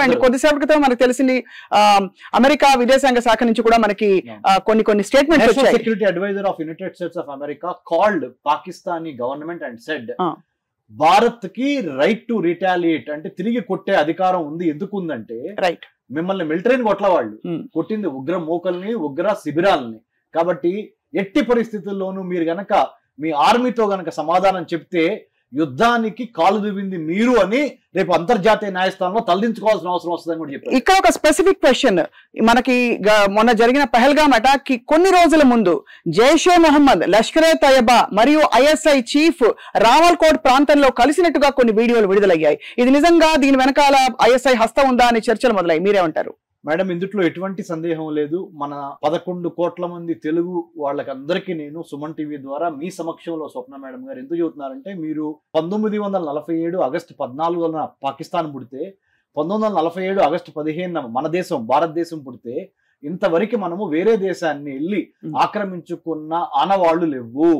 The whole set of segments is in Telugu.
అండి కొద్దిసేపటి క్రితం మనకు తెలిసింది అమెరికా విదేశాంగ శాఖ నుంచి కూడా మనకి కొన్ని స్టేట్మెంట్స్ వచ్చాయి. Security adviser of United States of America called Pakistani government and said Bharat కి రైట్ టు రిటాలియేట్, అంటే తిరిగి కొట్టే అధికారం ఉంది. ఎందుకు ఉందంటే రైట్ మిమ్మల్ని మిలిటరీని కొట్ల వాళ్ళు కొట్టింది ఉగ్ర మూకల్ని, ఉగ్ర శిబిరాలని. కాబట్టి ఎట్టి పరిస్థితుల్లోనూ మీరు గనక మీ ఆర్మీతో గనక సమాధానం చెప్తే యుద్ధానికి కాలు దువ్వింది మీరు అని రేపు అంతర్జాతీయ న్యాయస్థానంలో తలదించుకోవాల్సిన అవసరం వస్తుందని కూడా చెప్పారు. ఇక్కడ ఒక స్పెసిఫిక్ క్వశ్చన్, మనకి మొన్న జరిగిన పహల్గామ్ అటాక్ కి కొన్ని రోజుల ముందు జైషే మొహమ్మద్, లష్కరే తయబా మరియు ఐఎస్ఐ చీఫ్ రావల్కోట్ ప్రాంతంలో కలిసినట్టుగా కొన్ని వీడియోలు విడుదలయ్యాయి. ఇది నిజంగా దీని వెనకాల ఐఎస్ఐ హస్తం ఉందా అనే చర్చలు మొదలయ్యాయి. మీరేమంటారు? మేడం, ఇందులో ఎటువంటి సందేహం లేదు. మన 11 కోట్ల మంది తెలుగు వాళ్ళకందరికీ నేను సుమన్ టీవీ ద్వారా మీ సమక్షంలో స్వప్న మేడం గారు ఎందుకు చెబుతున్నారంటే, మీరు 1947 ఆగస్టు 14న పాకిస్తాన్ పుడితే 1947 ఆగస్టు 15న మన దేశం భారతదేశం పుడితే ఇంతవరకు మనము వేరే దేశాన్ని వెళ్ళి ఆక్రమించుకున్న ఆనవాళ్లు లేవు.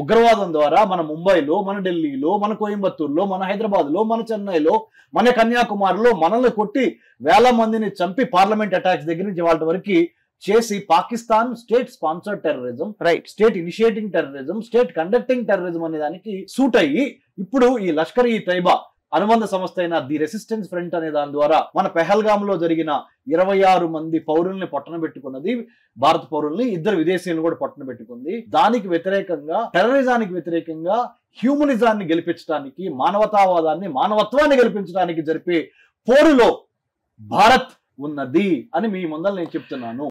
ఉగ్రవాదం ద్వారా మన ముంబైలో, మన ఢిల్లీలో, మన కోయంబత్తూరులో, మన హైదరాబాద్ లో, మన చెన్నైలో, మన కన్యాకుమారిలో మనల్ని కొట్టి వేల మందిని చంపి పార్లమెంట్ అటాక్స్ దగ్గర నుంచి వాళ్ళ వరకు చేసి Pakistan state sponsored terrorism, state initiating terrorism, state conducting terrorism అనే దానికి సూట్ అయ్యి ఇప్పుడు ఈ లష్కర్ ఈ తైబా అనుబంధ సంస్థ అయిన ది రెసిస్టెన్స్ ఫ్రంట్ అనే దాని ద్వారా మన పెహల్గామ్ లో జరిగిన 26 మంది పౌరుల్ని పొట్టన పెట్టుకున్నది. భారత పౌరుల్ని, 2 విదేశీయులను కూడా పొట్టన పెట్టుకుంది. దానికి వ్యతిరేకంగా, టెర్రరిజానికి వ్యతిరేకంగా హ్యూమనిజాన్ని గెలిపించడానికి, మానవతావాదాన్ని, మానవత్వాన్ని గెలిపించడానికి జరిపే పోరులో భారత్ ఉన్నది అని మీ ముందర నేను చెప్తున్నాను.